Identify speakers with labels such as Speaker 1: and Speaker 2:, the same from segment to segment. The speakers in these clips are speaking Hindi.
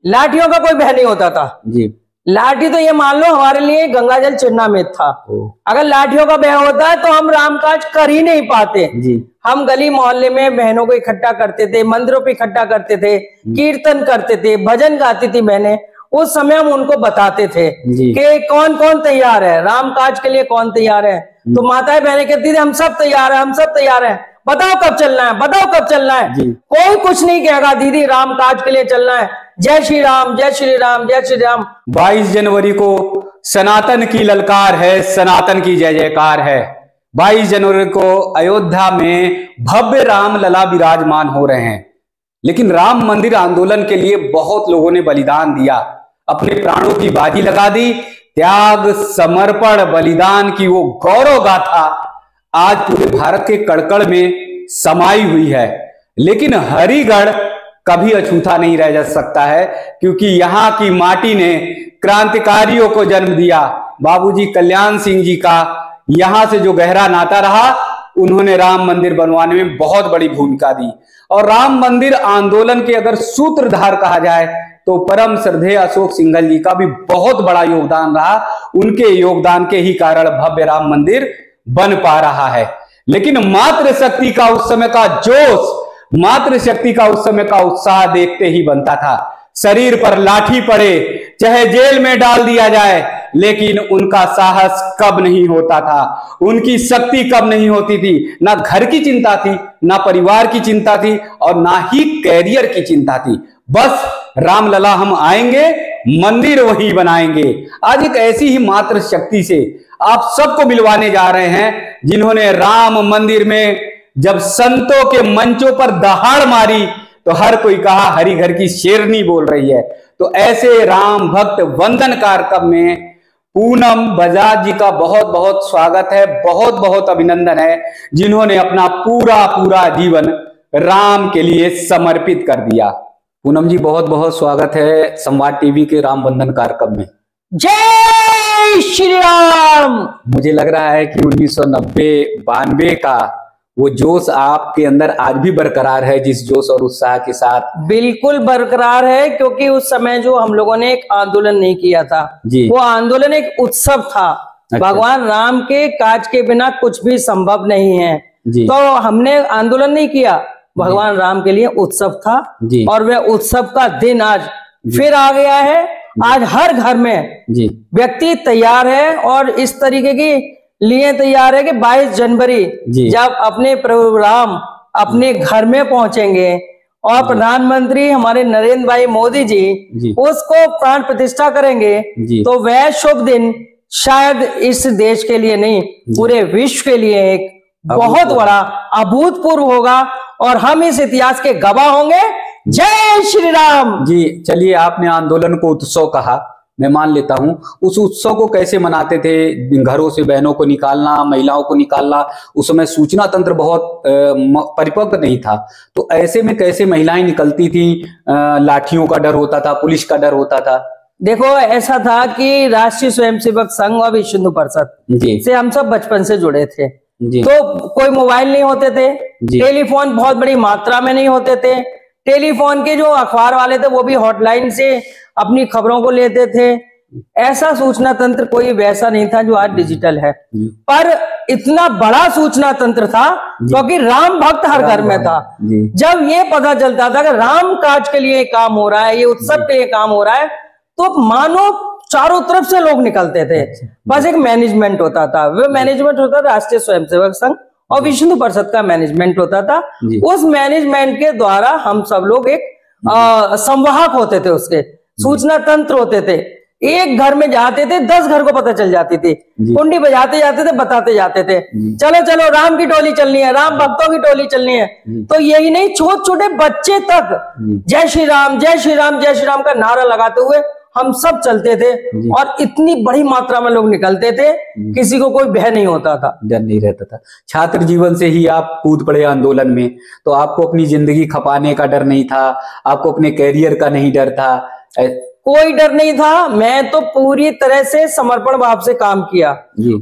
Speaker 1: लाठियों का कोई भय नहीं होता था
Speaker 2: जी।
Speaker 1: लाठी तो ये मान लो हमारे लिए गंगा जल चिन्नामित था। अगर लाठियों का भय होता है तो हम रामकाज कर ही नहीं पाते जी। हम गली मोहल्ले में बहनों को इकट्ठा करते थे, मंदिरों पे इकट्ठा करते थे, कीर्तन करते थे, भजन गाती थी बहनें। उस समय हम उनको बताते थे कि कौन कौन तैयार है रामकाज के लिए, कौन तैयार है। तो माताएं बहनें कहती थी हम सब तैयार है, हम सब तैयार है, बताओ कब चलना है, बताओ कब चलना है। कोई कुछ नहीं कहेगा दीदी रामकाज के लिए चलना है, जय श्री राम, जय श्री राम, जय श्री राम।
Speaker 2: 22 जनवरी को सनातन की ललकार है, सनातन की जय जयकार है। 22 जनवरी को अयोध्या में भव्य राम लला विराजमान हो रहे हैं। लेकिन राम मंदिर आंदोलन के लिए बहुत लोगों ने बलिदान दिया, अपने प्राणों की बाजी लगा दी। त्याग, समर्पण, बलिदान की वो गौरव गाथा आज पूरे भारत के कड़कड़ में समाई हुई है। लेकिन हरिगढ़ कभी अछूता नहीं रह जा सकता है, क्योंकि यहाँ की माटी ने क्रांतिकारियों को जन्म दिया। बाबूजी कल्याण सिंह जी का यहाँ से जो गहरा नाता रहा, उन्होंने राम मंदिर बनवाने में बहुत बड़ी भूमिका दी। और राम मंदिर आंदोलन के अगर सूत्रधार कहा जाए तो परम श्रद्धेय अशोक सिंघल जी का भी बहुत बड़ा योगदान रहा। उनके योगदान के ही कारण भव्य राम मंदिर बन पा रहा है। लेकिन मातृशक्ति का उस समय का जोश, मातृशक्ति का उस समय का उत्साह देखते ही बनता था। शरीर पर लाठी पड़े, चाहे जेल में डाल दिया जाए, लेकिन उनका साहस कब नहीं होता था, उनकी शक्ति कब नहीं होती थी। ना घर की चिंता थी, ना परिवार की चिंता थी, और ना ही कैरियर की चिंता थी। बस रामलला हम आएंगे, मंदिर वही बनाएंगे। आज एक ऐसी ही मात्र शक्ति से आप सबको मिलवाने जा रहे हैं, जिन्होंने राम मंदिर में जब संतों के मंचों पर दहाड़ मारी तो हर कोई कहा हरि घर की शेरनी बोल रही है। तो ऐसे राम भक्त वंदन कार्यक्रम में पूनम बजाज जी का बहुत बहुत स्वागत है, बहुत बहुत अभिनंदन है, जिन्होंने अपना पूरा पूरा जीवन राम के लिए समर्पित कर दिया। पूनम जी बहुत बहुत स्वागत है संवाद टीवी के राम वंदन कार्यक्रम में।
Speaker 1: जय श्री राम।
Speaker 2: मुझे लग रहा है कि 1990-92 का वो जोश आपके अंदर आज भी बरकरार है, जिस जोश और उत्साह के साथ।
Speaker 1: बिल्कुल बरकरार है, क्योंकि उस समय जो हम लोगों ने एक आंदोलन नहीं किया था जी। वो आंदोलन एक उत्सव था। अच्छा। भगवान राम के काज के बिना कुछ भी संभव नहीं है जी। तो हमने आंदोलन नहीं किया, भगवान राम के लिए उत्सव था जी। और वह उत्सव का दिन आज फिर आ गया है। आज हर घर में जी व्यक्ति तैयार है और इस तरीके की लिए तैयार है कि 22 जनवरी जब अपने प्रभु राम अपने घर में पहुंचेंगे और प्रधानमंत्री हमारे नरेंद्र भाई मोदी जी उसको प्राण प्रतिष्ठा करेंगे, तो वह शुभ दिन शायद इस देश के लिए नहीं, पूरे विश्व के लिए एक बहुत बड़ा अभूतपूर्व होगा और हम इस इतिहास के गवाह होंगे। जय श्री राम
Speaker 2: जी। चलिए, आपने आंदोलन को उत्सव कहा, मैं मान लेता हूं। उस उत्सव को कैसे मनाते थे? घरों से बहनों को निकालना, महिलाओं को निकालना, उस समय सूचना तंत्र बहुत परिपक्व नहीं था, तो ऐसे में कैसे महिलाएं निकलती थी? लाठियों का डर होता था, पुलिस का डर होता था?
Speaker 1: देखो, ऐसा था कि राष्ट्रीय स्वयंसेवक संघ और विश्व हिंदू परिषद से हम सब बचपन से जुड़े थे जी। तो कोई मोबाइल नहीं होते थे, टेलीफोन बहुत बड़ी मात्रा में नहीं होते थे। टेलीफोन के जो अखबार वाले थे वो भी हॉटलाइन से अपनी खबरों को लेते थे। ऐसा सूचना तंत्र कोई वैसा नहीं था जो आज डिजिटल है, पर इतना बड़ा सूचना तंत्र था क्योंकि राम भक्त हर घर में था। जब ये पता चलता था कि राम काज के लिए काम हो रहा है, ये उत्सव के लिए काम हो रहा है, तो मानो चारों तरफ से लोग निकलते थे। बस एक मैनेजमेंट होता था, वो मैनेजमेंट होता था राष्ट्रीय स्वयंसेवक संघ और विश्व हिंदू परिषद का मैनेजमेंट होता था। उस मैनेजमेंट के द्वारा हम सब लोग एक संवाहक होते थे, उसके सूचना तंत्र होते थे। एक घर में जाते थे, 10 घर को पता चल जाती थी, कुंडी बजाते जाते थे, बताते जाते थे चलो चलो राम की टोली चलनी है, राम भक्तों की टोली चलनी है। तो यही नहीं, छोटे छोटे बच्चे तक जय श्री राम, जय श्री राम, जय श्री राम का नारा लगाते हुए हम सब चलते थे और इतनी बड़ी मात्रा में लोग निकलते थे, किसी को कोई भय नहीं होता था,
Speaker 2: डर नहीं रहता था। छात्र जीवन से ही आप कूद पड़े आंदोलन में, तो आपको अपनी जिंदगी खपाने का डर नहीं था, आपको अपने कैरियर का नहीं डर था?
Speaker 1: कोई डर नहीं था। मैं तो पूरी तरह से समर्पण भाव से काम किया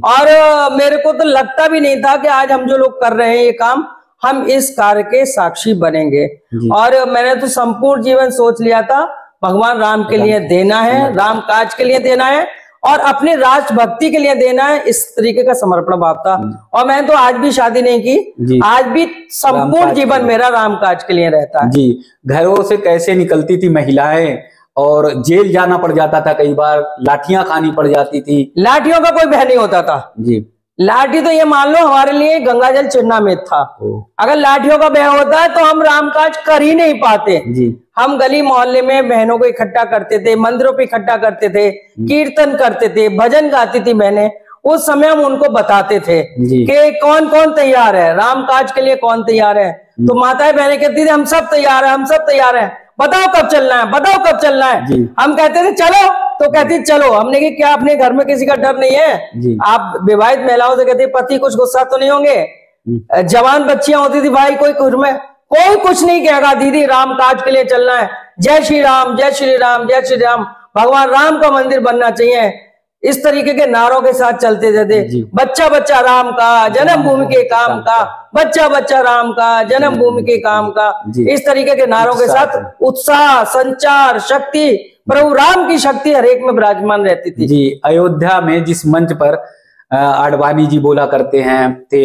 Speaker 1: और मेरे को तो लगता भी नहीं था कि आज हम जो लोग कर रहे हैं ये काम, हम इस कार्य के साक्षी बनेंगे। और मैंने तो संपूर्ण जीवन सोच लिया था भगवान राम के लिए देना है, राम काज के लिए देना है और अपनी राष्ट्रभक्ति के लिए देना है, इस तरीके का समर्पण भाव था। और मैंने तो आज भी शादी नहीं की, आज भी संपूर्ण जीवन मेरा राम काज के लिए रहता है।
Speaker 2: जी, घरों से कैसे निकलती थी महिलाएं और जेल जाना पड़ जाता था, कई बार लाठियां खानी पड़ जाती थी।
Speaker 1: लाठियों का कोई भय नहीं होता था
Speaker 2: जी।
Speaker 1: लाठी तो ये मान लो हमारे लिए गंगा जल चिन्नामेद था। अगर लाठियों का भय होता है तो हम रामकाज कर ही नहीं पाते
Speaker 2: जी।
Speaker 1: हम गली मोहल्ले में बहनों को इकट्ठा करते थे, मंदिरों पे इकट्ठा करते थे, कीर्तन करते थे, भजन गाती थी बहनें। उस समय हम उनको बताते थे कि कौन कौन तैयार है रामकाज के लिए, कौन तैयार है। तो माताएं बहनें कहती थी हम सब तैयार है, हम सब तैयार है, बताओ कब चलना है, बताओ कब चलना है। हम कहते थे चलो, तो कहती चलो। हमने कि क्या अपने घर में किसी का डर नहीं है? आप विवाहित महिलाओं से कहते पति कुछ गुस्सा तो नहीं होंगे? जवान बच्चियां होती थी, भाई कोई घर में कोई कुछ नहीं कहेगा, दीदी राम काज के लिए चलना है, जय श्री राम, जय श्री राम, जय श्री राम, भगवान राम का मंदिर बनना चाहिए। इस तरीके के नारों के साथ चलते थे। बच्चा बच्चा राम का, जन्मभूमि के काम का, बच्चा बच्चा राम का, जन्मभूमि के काम का। इस तरीके के नारों के साथ उत्साह, संचार, शक्ति, प्रभु राम की शक्ति हर एक में विराजमान रहती थी।
Speaker 2: जी, अयोध्या में जिस मंच पर आडवाणी जी बोला करते थे,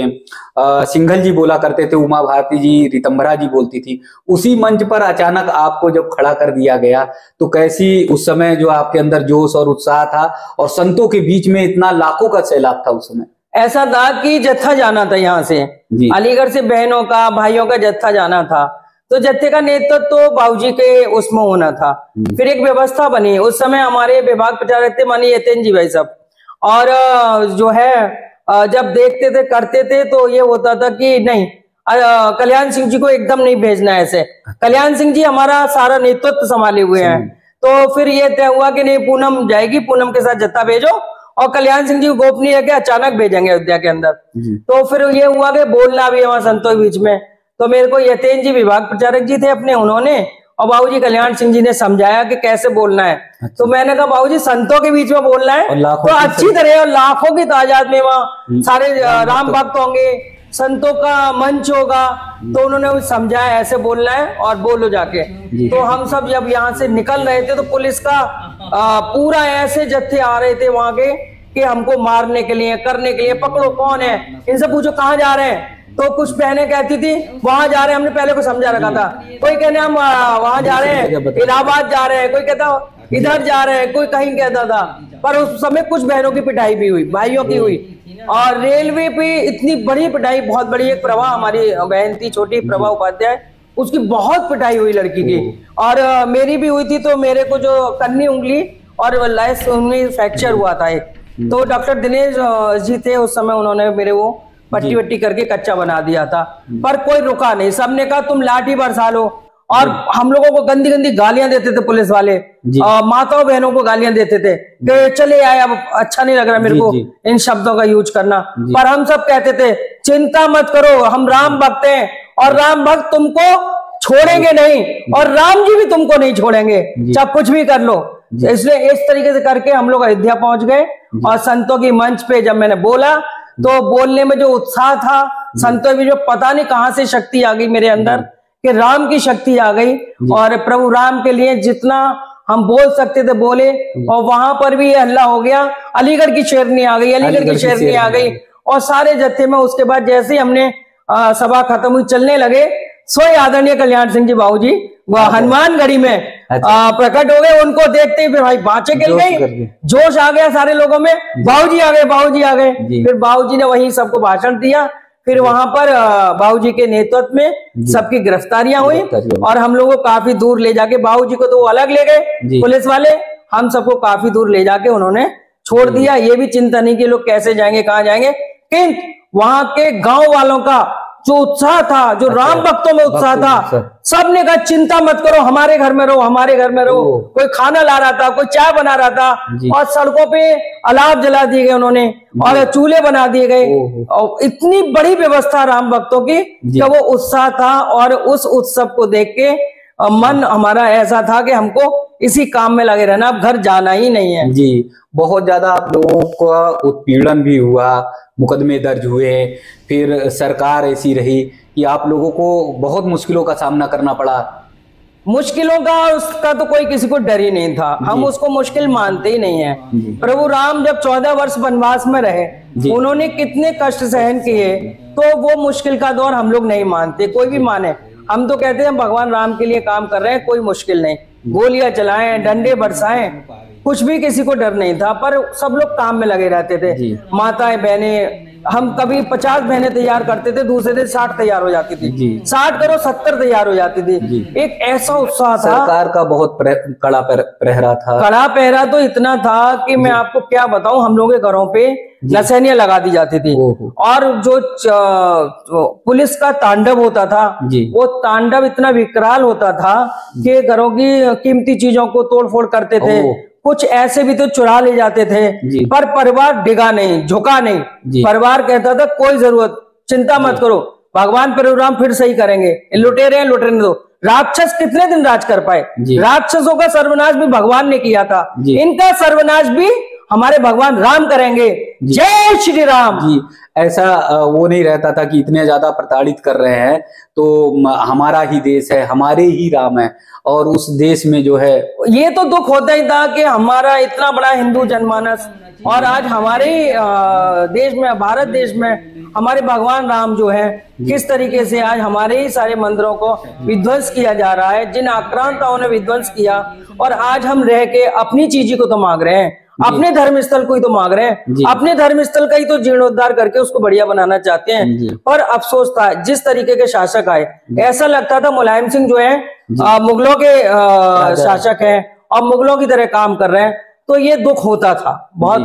Speaker 2: सिंघल जी बोला करते थे, उमा भारती जी, रितंबरा जी बोलती थी, उसी मंच पर अचानक आपको जब खड़ा कर दिया गया तो कैसी उस समय जो आपके अंदर जोश और उत्साह था, और संतों के बीच में इतना लाखों का सैलाब था उस समय?
Speaker 1: ऐसा था कि जत्था जाना था यहाँ से, अलीगढ़ से बहनों का, भाइयों का जत्था जाना था। तो जत्थे का नेतृत्व तो बाबूजी के उसमें होना था। फिर एक व्यवस्था बनी, उस समय हमारे विभाग प्रचारक थे माननीय यतेन जी भाई साहब, और जो है जब देखते थे करते थे तो ये होता था कि नहीं, कल्याण सिंह जी को एकदम नहीं भेजना है ऐसे। कल्याण सिंह जी हमारा सारा नेतृत्व संभाले हुए हैं। तो फिर ये तय हुआ कि नहीं, पूनम जाएगी, पूनम के साथ जत्था भेजो, और कल्याण सिंह जी को गोपनीय रख के अचानक भेजेंगे अयोध्या के अंदर। तो फिर ये हुआ कि बोलना भी हमारे संतों के बीच में। तो मेरे को यतेन जी विभाग प्रचारक जी थे अपने, उन्होंने और बाबूजी कल्याण सिंह जी ने समझाया कि कैसे बोलना है। तो मैंने कहा बाबूजी संतों के बीच में बोलना है तो अच्छी तरह, और लाखों की तादाद में वहाँ सारे राम भक्त होंगे, संतों का मंच होगा। तो उन्होंने समझाया ऐसे बोलना है और बोलो जाके। तो हम सब जब यहाँ से निकल रहे थे तो पुलिस का पूरा ऐसे जत्थे आ रहे थे वहां के कि हमको मारने के लिए, करने के लिए, पकड़ो कौन है, इनसे पूछो कहाँ जा रहे हैं। तो कुछ बहनें कहती थी वहां जा रहे हैं, हमने पहले को समझा रखा था। कोई कहने हम वहां जा रहे हैं, इलाहाबाद जा रहे हैं, कोई कहता इधर जा रहे हैं, कोई कहीं कहता था। पर उस समय कुछ बहनों की पिटाई भी हुई, भाइयों की हुई। और रेलवे पे इतनी बड़ी पिटाई, बहुत बड़ी, एक प्रभा हमारी बहन थी, छोटी प्रभा उपाध्याय, उसकी बहुत पिटाई हुई लड़की की। और मेरी भी हुई थी। तो मेरे को जो कन्नी उंगली और लाइस उंगली फ्रैक्चर हुआ था एक। तो डॉक्टर दिनेश जी थे उस समय, उन्होंने मेरे वो पट्टी वट्टी करके कच्चा बना दिया था। पर कोई रुका नहीं, सबने कहा तुम लाठी बरसा लो। और हम लोगों को गंदी गंदी गालियां देते थे पुलिस वाले, माताओं बहनों को गालियां देते थे कि चले आए, अब अच्छा नहीं लग रहा मेरे को इन शब्दों का यूज करना। पर हम सब कहते थे चिंता मत करो, हम राम भक्त हैं और राम भक्त तुमको छोड़ेंगे नहीं, और राम जी भी तुमको नहीं छोड़ेंगे, चाहे कुछ भी कर लो। इसलिए इस तरीके से करके हम लोग अयोध्या पहुंच गए। और संतों की मंच पे जब मैंने बोला तो बोलने में जो उत्साह था, संतों में जो पता नहीं कहां से शक्ति आ गई मेरे अंदर, कि राम की शक्ति आ गई। और प्रभु राम के लिए जितना हम बोल सकते थे बोले। और वहां पर भी हल्ला हो गया, अलीगढ़ की शेरनी आ गई, अलीगढ़ की शेरनी आ गई। और सारे जत्थे में उसके बाद जैसे ही हमने सभा खत्म हुई, चलने लगे, स्वयं आदरणीय कल्याण सिंह जी बाबू जी हनुमानगढ़ी में प्रकट हो गए। उनको देखते ही फिर भाई बाँचे गिर गई, जोश आ गया सारे लोगों में, बाबूजी आ गए, बाबूजी आ गए। फिर बाबूजी ने वहीं सबको भाषण दिया। फिर वहां पर बाबूजी के नेतृत्व में सबकी गिरफ्तारियां हुई और हम लोगों को काफी दूर ले जाके, बाबूजी को तो वो अलग ले गए पुलिस वाले, हम सबको काफी दूर ले जाके उन्होंने छोड़ दिया। ये भी चिंता नहीं कि लोग कैसे जाएंगे, कहाँ जाएंगे, किंतु वहां के गांव वालों का जो उत्साह था, जो राम भक्तों में उत्साह था, सबने कहा चिंता मत करो, हमारे घर में रहो, हमारे घर में रहो। कोई खाना ला रहा था, कोई चाय बना रहा था, और सड़कों पे अलाव जला दिए गए उन्होंने, और चूल्हे बना दिए गए। और इतनी बड़ी व्यवस्था राम भक्तों की कि वो उत्साह था। और उस उत्सव को देख के मन हमारा ऐसा था कि हमको इसी काम में लगे रहना, अब घर जाना ही नहीं है।
Speaker 2: जी, बहुत ज्यादा आप लोगों का उत्पीड़न भी हुआ, मुकदमे दर्ज हुए, फिर सरकार ऐसी रही कि आप लोगों को बहुत मुश्किलों का सामना करना पड़ा।
Speaker 1: मुश्किलों का उसका तो कोई किसी को डर ही नहीं था, हम उसको मुश्किल मानते ही नहीं है। प्रभु राम जब 14 वर्ष वनवास में रहे, उन्होंने कितने कष्ट सहन किए, तो वो मुश्किल का दौर हम लोग नहीं मानते, कोई भी माने। हम तो कहते हैं भगवान राम के लिए काम कर रहे हैं, कोई मुश्किल नहीं, गोलियां चलाएं, डंडे बरसाएं, कुछ भी किसी को डर नहीं था। पर सब लोग काम में लगे रहते थे, माताएं बहनें, हम कभी 50 बहनें तैयार करते थे, दूसरे दिन 60 तैयार हो जाती थी, 60 करो 70 तैयार हो जाती थी। एक ऐसा उत्साह था,
Speaker 2: सरकार का बहुत कड़ा पहरा था।
Speaker 1: कड़ा पहरा तो इतना था कि मैं आपको क्या बताऊं, हम लोगों के घरों पे नसैनियां लगा दी जाती थी, और जो पुलिस का तांडव होता था, वो तांडव इतना विकराल होता था कि घरों की कीमती चीजों को तोड़फोड़ करते थे, कुछ ऐसे भी तो चुरा ले जाते थे, पर परिवार डिगा नहीं, झुका नहीं। परिवार कहता था कोई जरूरत, चिंता मत करो, भगवान प्रभु राम फिर सही करेंगे, लुटेरे हैं लुटेने दो। राक्षस कितने दिन राज कर पाए, राक्षसों का सर्वनाश भी भगवान ने किया था, इनका सर्वनाश भी हमारे भगवान राम करेंगे। जय श्री राम
Speaker 2: जी। ऐसा वो नहीं रहता था कि इतने ज्यादा प्रताड़ित कर रहे हैं तो हमारा ही देश है, हमारे ही राम है, और उस देश में जो है
Speaker 1: ये तो दुख होता ही था कि हमारा इतना बड़ा हिंदू जनमानस, और आज हमारे देश में, भारत देश में हमारे भगवान राम जो है, किस तरीके से आज हमारे ही सारे मंदिरों को विध्वंस किया जा रहा है, जिन आक्रांताओं ने विध्वंस किया, और आज हम रह के अपनी चीज को तो मांग रहे हैं, अपने धर्म स्थल को ही तो मांग रहे हैं, अपने धर्म स्थल का ही तो जीर्णोद्धार करके उसको बढ़िया बनाना चाहते हैं। पर अफसोस था, जिस तरीके के शासक आए, ऐसा लगता था मुलायम सिंह जो है मुगलों के शासक हैं और मुगलों की तरह काम कर रहे हैं, तो ये दुख होता था बहुत।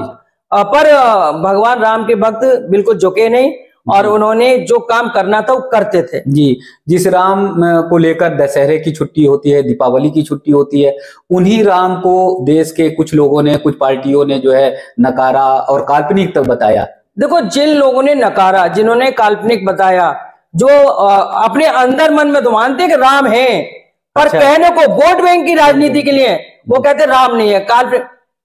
Speaker 1: पर भगवान राम के भक्त बिल्कुल झुके नहीं, और उन्होंने जो काम करना था वो करते थे।
Speaker 2: जी, जिस राम को लेकर दशहरे की छुट्टी होती है, दीपावली की छुट्टी होती है, उन्हीं राम को देश के कुछ लोगों ने, कुछ पार्टियों ने जो है नकारा और काल्पनिक तक बताया।
Speaker 1: देखो, जिन लोगों ने नकारा, जिन्होंने काल्पनिक बताया, जो अपने अंदर मन में तो मानते कि राम है, पर कहने को वोट बैंक की राजनीति के लिए वो कहते राम नहीं है, काल्पनिक।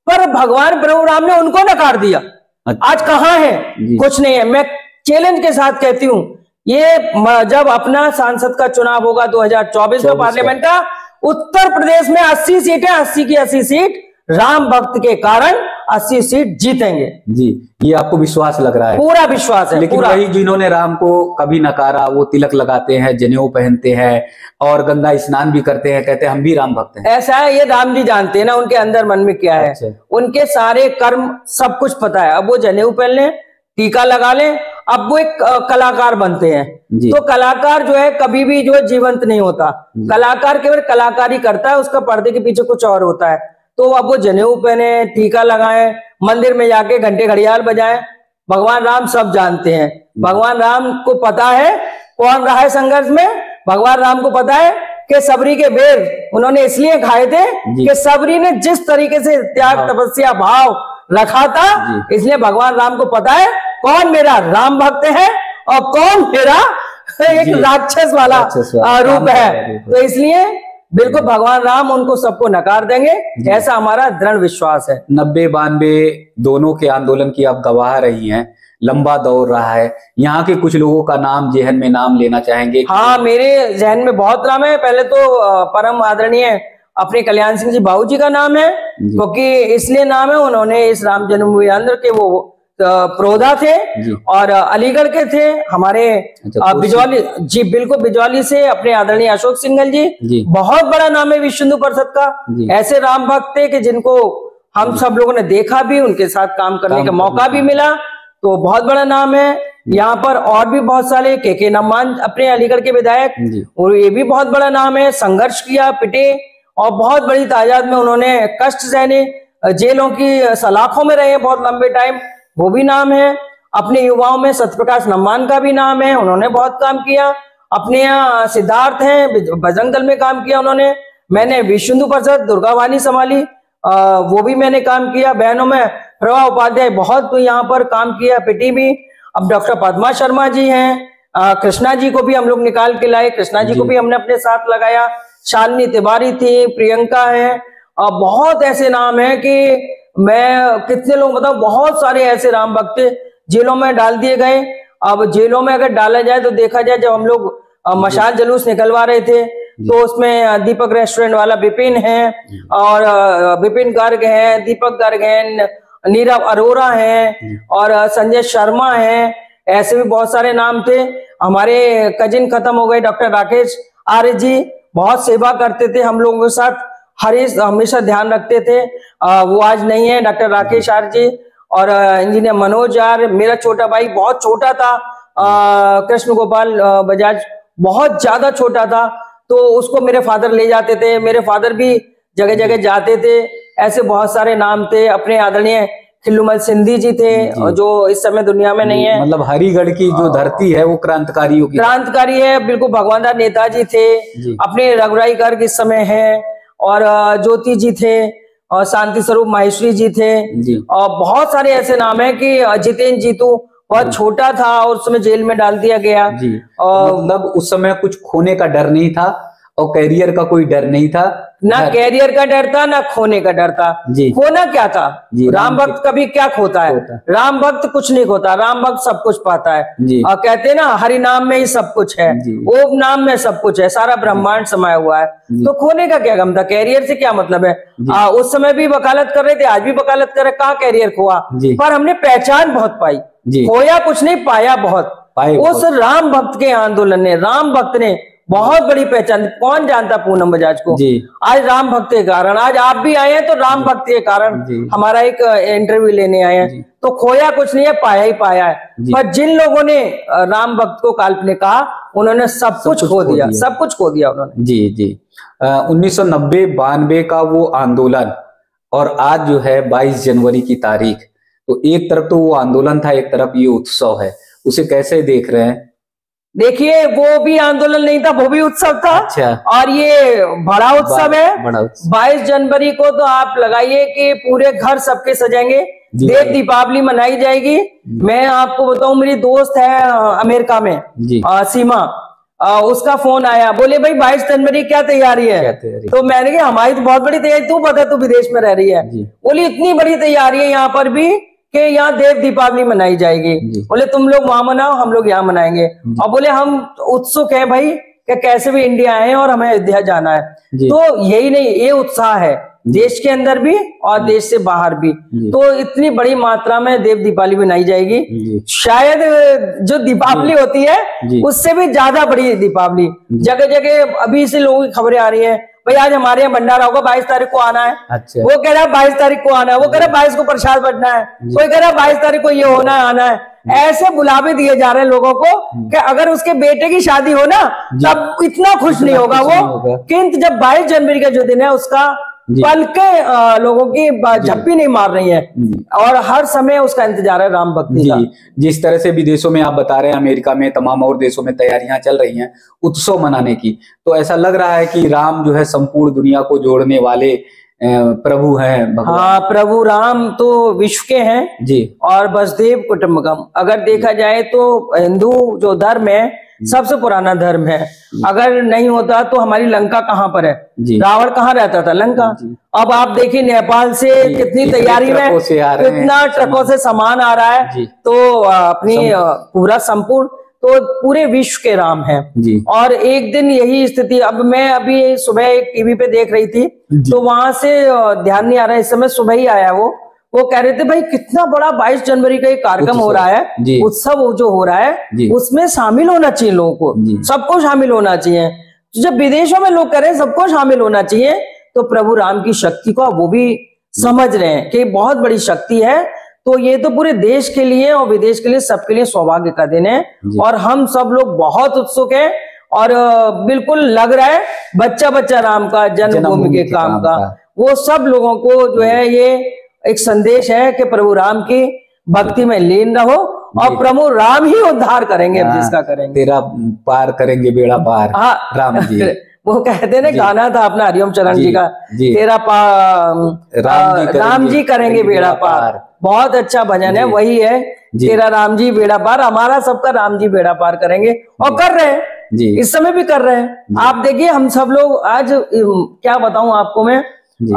Speaker 1: पर भगवान प्रभु राम ने उनको नकार दिया। आज कहाँ है? कुछ नहीं है। मैं चैलेंज के साथ कहती हूँ, ये जब अपना सांसद का चुनाव होगा 2024 में पार्लियामेंट का, उत्तर प्रदेश में 80 सीटें, 80 की 80 सीट राम भक्त के कारण 80 सीट जीतेंगे।
Speaker 2: जी, ये आपको विश्वास लग रहा है?
Speaker 1: पूरा विश्वास है।
Speaker 2: लेकिन वही जिन्होंने राम को कभी नकारा, वो तिलक लगाते हैं, जनेऊ पहनते हैं और गंगा स्नान भी करते हैं, कहते हैं हम भी राम भक्त हैं।
Speaker 1: ऐसा है, ये राम जी जानते हैं ना उनके अंदर मन में क्या है। उनके सारे कर्म सब कुछ पता है। अब वो जनेऊ पहन लें, टीका लगा लें, अब वो एक कलाकार बनते हैं। तो कलाकार जो है कभी भी जो है जीवंत नहीं होता, कलाकार केवल कलाकारी करता है, उसका पर्दे के पीछे कुछ और होता है। तो अब वो जनेऊ पहने, टीका लगाएं, मंदिर में जाके घंटे घड़ियाल बजाएं, भगवान राम सब जानते हैं। भगवान राम को पता है कौन रहा है संघर्ष में। भगवान राम को पता है कि सबरी के बेर उन्होंने इसलिए खाए थे कि सबरी ने जिस तरीके से त्याग, तपस्या, भाव रखा था, इसलिए भगवान राम को पता है कौन मेरा राम भक्त है और कौन मेरा एक राक्षस वाला रूप है। तो इसलिए बिल्कुल भगवान राम उनको सबको नकार देंगे, ऐसा हमारा दृढ़ विश्वास है।
Speaker 2: 90-92 दोनों के आंदोलन की आप गवाह रही हैं, लंबा दौर रहा है। यहाँ के कुछ लोगों का नाम जहन में नाम लेना चाहेंगे?
Speaker 1: हाँ, मेरे जहन में बहुत नाम है। पहले तो परम आदरणीय अपने कल्याण सिंह जी बाबू जी का नाम है, क्योंकि इसलिए नाम है, उन्होंने इस राम जन्मभूमि आंदोलन के वो प्रोधा थे और अलीगढ़ के थे हमारे बिजौली जी, बिल्कुल बिजौली से अपने आदरणीय अशोक सिंघल जी, बहुत बड़ा नाम है विश्व हिंदू परिषद का। ऐसे राम भक्त थे कि जिनको हम सब लोगों ने देखा भी, उनके साथ काम करने का मौका भी मिला, तो बहुत बड़ा नाम है। यहाँ पर और भी बहुत सारे के नमान अपने अलीगढ़ के विधायक, और ये भी बहुत बड़ा नाम है। संघर्ष किया, पिटे, और बहुत बड़ी तादाद में उन्होंने कष्ट सहने, जेलों की सलाखों में रहे बहुत लंबे टाइम, वो भी नाम है। अपने युवाओं में सत्यप्रकाश नम्मान का भी नाम है, उन्होंने बहुत काम किया। अपने यहाँ सिद्धार्थ हैं, बजरंग दल में काम किया उन्होंने। मैंने विश्व हिंदू परिषद दुर्गावानी संभाली, वो भी मैंने काम किया। बहनों में प्रभा उपाध्याय बहुत यहाँ पर काम किया, पिटी भी। अब डॉक्टर पद्मा शर्मा जी हैं, कृष्णा जी को भी हम लोग निकाल के लाए, कृष्णा जी को भी हमने अपने साथ लगाया। शालिनी तिवारी थी, प्रियंका है, बहुत ऐसे नाम है कि मैं कितने लोग बताऊं, बहुत सारे ऐसे राम भक्त जेलों में डाल दिए गए। अब जेलों में अगर डाला जाए तो देखा जाए, जब हम लोग मशाल जुलूस निकलवा रहे थे तो उसमें दीपक रेस्टोरेंट वाला विपिन है, और विपिन गर्ग है, दीपक गर्ग है, नीरव अरोरा है, और संजय शर्मा है। ऐसे भी बहुत सारे नाम थे। हमारे कजिन खत्म हो गए, डॉक्टर राकेश आर्य जी बहुत सेवा करते थे हम लोगों के साथ, हमेशा ध्यान रखते थे। वो आज नहीं है, डॉक्टर राकेश आर्य जी। और इंजीनियर मनोज आर्य, मेरा छोटा भाई बहुत छोटा था, कृष्ण गोपाल बजाज बहुत ज्यादा छोटा था, तो उसको मेरे फादर ले जाते थे। मेरे फादर भी जगह जगह जाते थे। ऐसे बहुत सारे नाम थे। अपने आदरणीय खिल्लुमल सिंधी जी थे, जो इस समय दुनिया में नहीं है।
Speaker 2: मतलब हरिगढ़ की जो धरती है वो क्रांतिकारी
Speaker 1: है, बिल्कुल। भगवान दास नेताजी थे, अपने रघुराई गर्ग इस समय है, और ज्योति जी थे, और शांति स्वरूप माहेश्वरी जी थे, और बहुत सारे ऐसे नाम है कि जितेंद्र जीतू बहुत छोटा था और उस समय जेल में डाल दिया गया।
Speaker 2: मतलब उस समय कुछ खोने का डर नहीं था और कैरियर का कोई डर नहीं था,
Speaker 1: ना कैरियर का डर था ना खोने का डर था। खोना क्या था? राम भक्त कभी क्या खोता है? राम भक्त कुछ नहीं खोता, राम भक्त सब कुछ पाता है। और कहते हैं ना, हरि नाम में ही सब कुछ है, ओम नाम में सब कुछ है, सारा ब्रह्मांड समाया हुआ है। तो खोने का क्या गम था? कैरियर से क्या मतलब है? उस समय भी वकालत कर रहे थे, आज भी वकालत कर रहे, कहाँ कैरियर खोआ? पर हमने पहचान बहुत पाई, खोया कुछ नहीं, पाया बहुत। उस राम भक्त के आंदोलन ने, राम भक्त ने बहुत बड़ी पहचान। कौन जानता पूनम बजाज को? आज राम भक्त के कारण आज आप भी आए हैं, तो राम भक्त के कारण हमारा एक इंटरव्यू लेने आए हैं। तो खोया कुछ नहीं है, पाया ही पाया है। पर जिन लोगों ने राम भक्त को काल्पनिक कहा, उन्होंने सब कुछ खो दिया, सब कुछ खो दिया उन्होंने।
Speaker 2: जी 1990-92 का वो आंदोलन, और आज जो है 22 जनवरी की तारीख, तो एक तरफ तो वो आंदोलन था, एक तरफ ये उत्सव है, उसे कैसे देख रहे हैं?
Speaker 1: देखिए, वो भी आंदोलन नहीं था, वो भी उत्सव था।
Speaker 2: अच्छा।
Speaker 1: और ये बड़ा उत्सव है। 22 जनवरी को तो आप लगाइए कि पूरे घर सबके सजेंगे, देव दीपावली मनाई जाएगी। मैं आपको बताऊं, मेरी दोस्त है अमेरिका में, सीमा, उसका फोन आया, बोले भाई 22 जनवरी क्या तैयारी है? तो मैंने कहा हमारी तो बहुत बड़ी तैयारी, तू बता, तू विदेश में रह रही है। बोली इतनी बड़ी तैयारी है यहाँ पर भी कि यहाँ देव दीपावली मनाई जाएगी। बोले तुम लोग वहां मनाओ, हम लोग यहाँ मनाएंगे। और बोले हम उत्सुक हैं भाई कि कैसे भी इंडिया आए और हमें अयोध्या जाना है। तो यही नहीं, ये उत्साह है देश के अंदर भी और देश से बाहर भी। तो इतनी बड़ी मात्रा में देव दीपावली मनाई जाएगी। शायद जो दीपावली होती है उससे भी ज्यादा बड़ी दीपावली। जगह जगह अभी से लोगों की खबरें आ रही है, भाई आज हमारे यहाँ भंडारा होगा, 22 तारीख को आना है। अच्छा। वो कह रहा है 22 तारीख को आना है, वो कह रहा है 22 को प्रसाद बंटना है, कोई कह रहा है 22 तारीख को ये होना है, आना है। ऐसे बुलावे दिए जा रहे हैं लोगों को कि अगर उसके बेटे की शादी हो ना, तब इतना खुश नहीं होगा वो, किंतु जब 22 जनवरी का जो दिन है उसका पल के लोगों की झप्पी नहीं मार रही है, और हर समय उसका इंतजार है राम भक्ति का।
Speaker 2: जिस तरह से विदेशों में आप बता रहे हैं, अमेरिका में, तमाम और देशों में तैयारियां चल रही हैं उत्सव मनाने की, तो ऐसा लग रहा है कि राम जो है संपूर्ण दुनिया को जोड़ने वाले प्रभु हैं, भगवान।
Speaker 1: हाँ, प्रभु राम तो विश्व के हैं जी, और वसुदेव कुटुंबकम। अगर देखा जाए तो हिंदू जो धर्म है सबसे पुराना धर्म है। अगर नहीं होता तो हमारी लंका कहाँ पर है? रावण कहाँ रहता था? लंका। अब आप देखिए नेपाल से कितनी तैयारी में, कितना ट्रकों से सामान आ रहा है। तो अपनी पूरा संपूर्ण, तो पूरे विश्व के राम हैं। और एक दिन यही स्थिति, अब मैं अभी सुबह एक टीवी पे देख रही थी, तो वहां से ध्यान नहीं आ रहा है, इस समय सुबह ही आया वो कह रहे थे भाई कितना बड़ा 22 जनवरी का एक कार्यक्रम हो रहा है, उत्सव जो हो रहा है, उसमें शामिल होना चाहिए लोगों को, सबको शामिल होना चाहिए। तो जब विदेशों में लोग कह रहे हैं सबको शामिल होना चाहिए, तो प्रभु राम की शक्ति को वो भी समझ रहे हैं कि बहुत बड़ी शक्ति है। तो ये तो पूरे देश के लिए और विदेश के लिए, सबके लिए सौभाग्य का दिन है। और हम सब लोग बहुत उत्सुक हैं, और बिल्कुल लग रहा है बच्चा बच्चा राम का, जन्मभूमि के काम का। वो सब लोगों को जो है ये एक संदेश है कि प्रभु राम की भक्ति में लीन रहो, और प्रभु राम ही उद्धार करेंगे, अब जिसका करेंगे।
Speaker 2: तेरा पार करेंगे बेड़ा पार।
Speaker 1: हाँ, राम जी वो कहते ना, गाना था अपना हरिओम चरण जी का, तेरा राम जी करेंगे बेड़ा पार। बहुत अच्छा भजन है, वही है, तेरा राम जी बेड़ा पार। हमारा सबका राम जी बेड़ा पार करेंगे, और कर रहे हैं, इस समय भी कर रहे हैं। आप देखिए, हम सब लोग आज क्या बताऊं आपको मैं,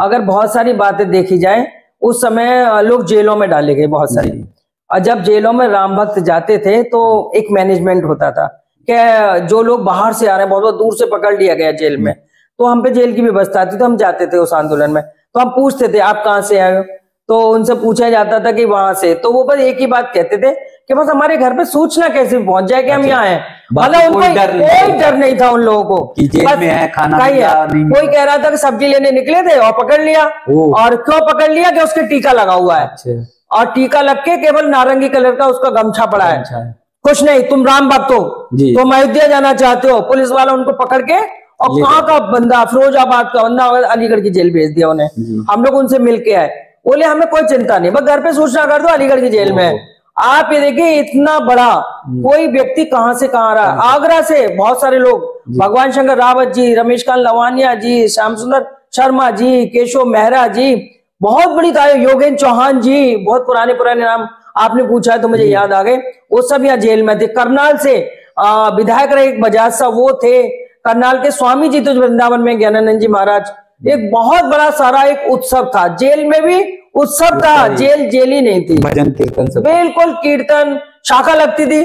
Speaker 1: अगर बहुत सारी बातें देखी जाए, उस समय लोग जेलों में डाले गए बहुत सारे, और जब जेलों में राम भक्त जाते थे तो एक मैनेजमेंट होता था कि जो लोग बाहर से आ रहे हैं, बहुत बहुत दूर से पकड़ लिया गया जेल में, तो हम पे जेल की व्यवस्था थी, तो हम जाते थे उस आंदोलन में, तो हम पूछते थे आप कहाँ से आए हो, तो उनसे पूछा जाता था कि वहां से, तो वो बस एक ही बात कहते थे कि बस हमारे घर पे सूचना कैसे पहुंच जाए कि हम यहाँ हैं। मतलब उनको कोई डर नहीं था उन लोगों को कि जेल में है, खाना नहीं। कोई कह रहा था कि सब्जी लेने निकले थे और पकड़ लिया, और क्यों पकड़ लिया कि उसके टीका लगा हुआ है, और टीका लग के केवल नारंगी कलर का उसका गमछा पड़ा है, कुछ नहीं, तुम राम भक्त हो, तुम अयोध्या जाना चाहते हो। पुलिस वाला उनको पकड़ के, और कहाँ का बंदा, फिरोजाबाद का बंदा, अलीगढ़ की जेल भेज दिया उन्हें। हम लोग उनसे मिल के आए, बोले हमें कोई चिंता नहीं, बस घर पे सूचना कर दो, अलीगढ़ की जेल में। आप ये देखिए इतना बड़ा कोई व्यक्ति कहां से कहां रहा, आगरा से बहुत सारे लोग, भगवान शंकर रावत जी, रमेशकांत लवानिया जी, श्याम सुंदर शर्मा जी, केशव मेहरा जी, बहुत बड़ी तारीफ, योगेंद्र चौहान जी, बहुत पुराने नाम आपने पूछा है तो मुझे याद आ गए, वो सब यहाँ जेल में थे। करनाल से विधायक रहे एक बजाज साहब, वो थे। करनाल के स्वामी जी तो वृंदावन में ज्ञानानंद जी महाराज, एक बहुत बड़ा सारा एक उत्सव था, जेल में भी उत्सव था, जेल ही नहीं थी, भजन कीर्तन सब, बिल्कुल कीर्तन, शाखा लगती थी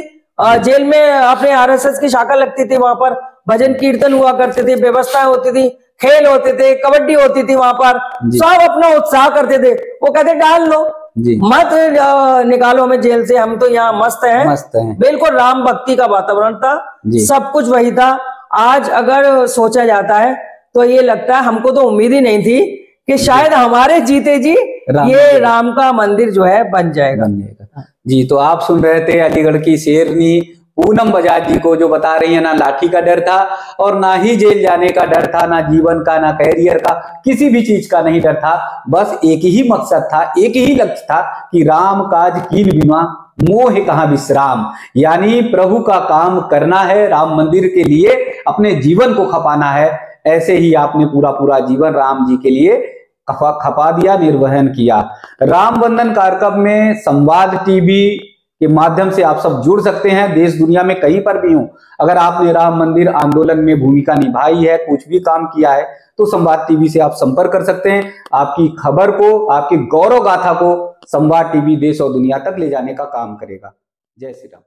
Speaker 1: जेल में, अपने आरएसएस की शाखा लगती थी, वहां पर भजन कीर्तन हुआ करते थे, व्यवस्थाएं होती थी, खेल होते थे, कबड्डी होती थी वहां पर, सब अपना उत्साह करते थे। वो कहते डाल लो, मत निकालो हमें जेल से, हम तो यहाँ मस्त हैं। बिल्कुल राम भक्ति का वातावरण था, सब कुछ वही था। आज अगर सोचा जाता है तो ये लगता है, हमको तो उम्मीद ही नहीं थी कि शायद हमारे जीते जी ये राम का मंदिर जो है बन जाएगा।
Speaker 2: जी, तो आप सुन रहे थे अलीगढ़ की शेरनी पूनम बजाज जी को, जो बता रही है ना लाठी का डर था और ना ही जेल जाने का डर था, ना जीवन का, ना कैरियर का, किसी भी चीज का नहीं डर था। बस एक ही मकसद था, एक ही लक्ष्य था कि राम काज कीन बिना मोह कहाँ विश्राम, यानी प्रभु का काम करना है, राम मंदिर के लिए अपने जीवन को खपाना है। ऐसे ही आपने पूरा जीवन राम जी के लिए खपा दिया, निर्वहन किया। राम बंधन कार्यक्रम में संवाद टीवी के माध्यम से आप सब जुड़ सकते हैं, देश दुनिया में कहीं पर भी हो। अगर आपने राम मंदिर आंदोलन में भूमिका निभाई है, कुछ भी काम किया है, तो संवाद टीवी से आप संपर्क कर सकते हैं। आपकी खबर को, आपकी गौरव गाथा को संवाद टीवी देश और दुनिया तक ले जाने का काम करेगा। जय श्री राम।